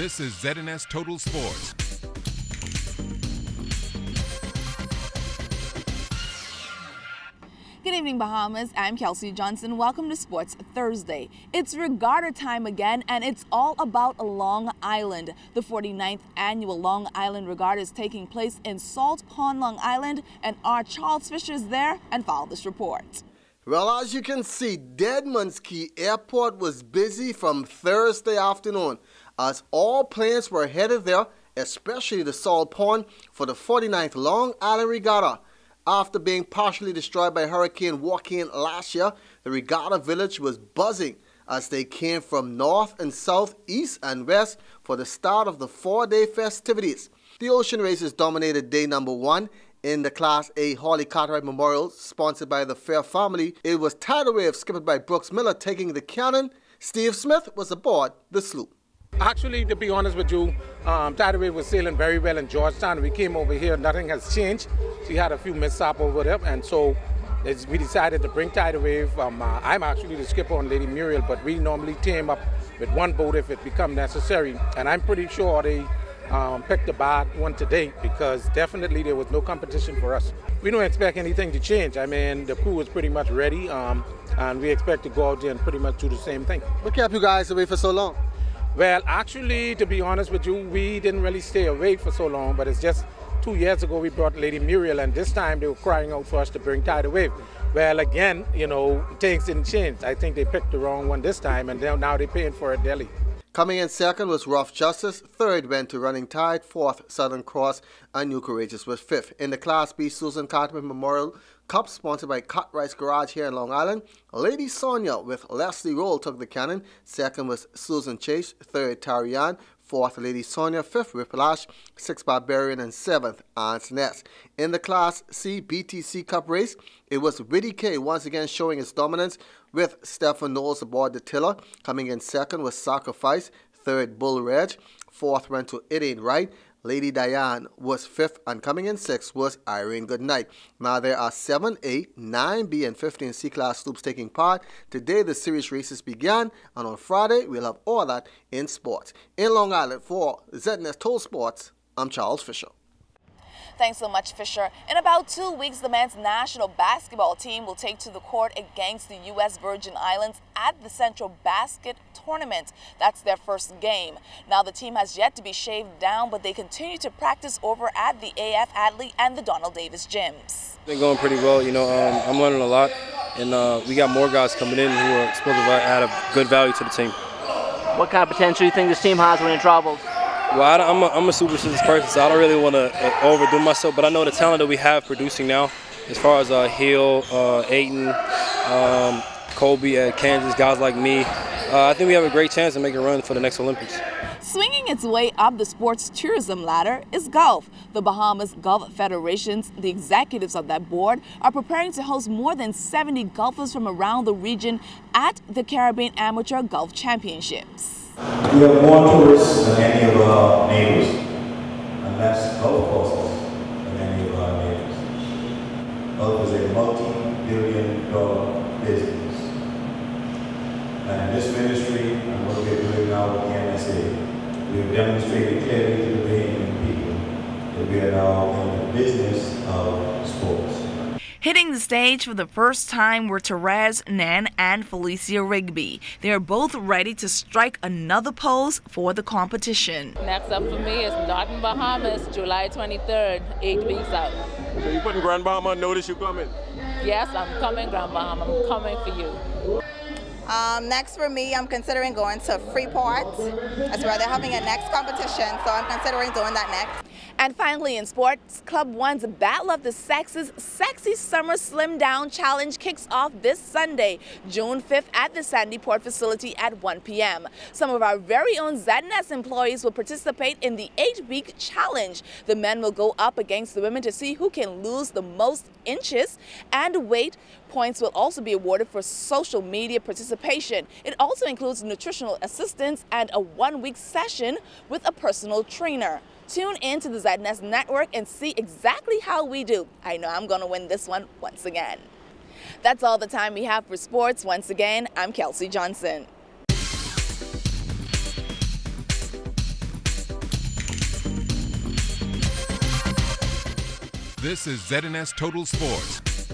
This is ZNS Total Sports. Good evening, Bahamas. I'm Kelsey Johnson. Welcome to Sports Thursday. It's regatta time again, and it's all about Long Island. The 49th annual Long Island Regatta is taking place in Salt Pond, Long Island, and our Charles Fisher is there and followed this report. Well, as you can see, Deadman's Key Airport was busy from Thursday afternoon as all planes were headed there, especially the Salt Pond, for the 49th Long Island Regatta. After being partially destroyed by Hurricane Joaquin last year, the regatta village was buzzing as they came from north and south, east and west for the start of the 4-day festivities. The ocean races dominated day number 1 in the Class A Hawley Cartwright Memorial, sponsored by the Fair family. It was Tidal Wave, skipped by Brooks Miller, taking the cannon. Steve Smith was aboard the sloop. Actually, to be honest with you, Tidal Wave was sailing very well in Georgetown. We came over here, nothing has changed. We had a few mishaps over there, and so we decided to bring Tidal Wave. I'm actually the skipper on Lady Muriel, but we normally team up with one boat if it becomes necessary. And I'm pretty sure they picked the bad one today because definitely there was no competition for us. We don't expect anything to change. I mean, the crew is pretty much ready, and we expect to go out there and pretty much do the same thing. What kept you guys away for so long? Well, actually, to be honest with you, we didn't really stay away for so long, but it's just 2 years ago we brought Lady Muriel, and this time they were crying out for us to bring Tidal Wave. Well, again, you know, things didn't change. I think they picked the wrong one this time, and now they're paying for it daily. Coming in second was Rough Justice. Third went to Running Tide. Fourth, Southern Cross. And New Courageous was fifth. In the Class B Susan Cartman Memorial Cup, sponsored by Cartwright's Garage here in Long Island, Lady Sonia with Leslie Roll took the cannon. Second was Susan Chase. Third, Tarian. Fourth, Lady Sonia. Fifth, Whiplash. Sixth, Barbarian. And seventh, Aunt's Nest. In the Class C BTC Cup race, it was Witty K once again showing its dominance with Stephen Knowles aboard the tiller. Coming in second was Sacrifice. Third, Bull Reg. Fourth went to It Ain't Right. Lady Diane was fifth, and coming in sixth was Irene Goodnight. Now there are 7, 8, 9B, and 15 C-Class sloops taking part. Today the series races began, and on Friday we'll have all that in sports. In Long Island for ZNS Total Sports, I'm Charles Fisher. Thanks so much, Fisher. In about 2 weeks, the men's national basketball team will take to the court against the U.S. Virgin Islands at the Central Basket Tournament. That's their first game. Now, the team has yet to be shaved down, but they continue to practice over at the AF Adley and the Donald Davis gyms. It's been going pretty well. You know, I'm learning a lot, and we got more guys coming in who are supposed to add a good value to the team. What kind of potential do you think this team has when it travels? Well, I'm a superstitious person, so I don't really want to overdo myself, but I know the talent that we have producing now, as far as Hill, Ayton, Kobe at Kansas, guys like me, I think we have a great chance to make a run for the next Olympics. Swinging its way up the sports tourism ladder is golf. The Bahamas Golf Federations, the executives of that board, are preparing to host more than 70 golfers from around the region at the Caribbean Amateur Golf Championships. We have more tourists than any of our neighbors, and less golf courses than any of our neighbors. Golf is a multi-billion-dollar business. And in this ministry, and what we're doing now with the NSA, we have demonstrated clearly to the Bahamian people that we are now in the business of sports. Hitting the stage for the first time were Therese Nan and Felecia Rigby. They are both ready to strike another pose for the competition. Next up for me is Northern Bahamas, July 23rd, 8 weeks out. So you putting Grand Bahama on notice you coming? Yes, I'm coming, Grand Bahama. I'm coming for you. Next for me, I'm considering going to Freeport. That's where they're having a next competition, so I'm considering doing that next. And finally in sports, Club 1's Battle of the Sexes Sexy Summer Slim Down Challenge kicks off this Sunday, June 5th at the Sandy Port facility at 1 p.m. Some of our very own ZNS employees will participate in the 8-week challenge. The men will go up against the women to see who can lose the most inches and weight. Points will also be awarded for social media participation. It also includes nutritional assistance and a 1-week session with a personal trainer. Tune in to the ZNS Network and see exactly how we do. I know I'm going to win this one once again. That's all the time we have for sports. Once again, I'm Kelsey Johnson. This is ZNS Total Sports.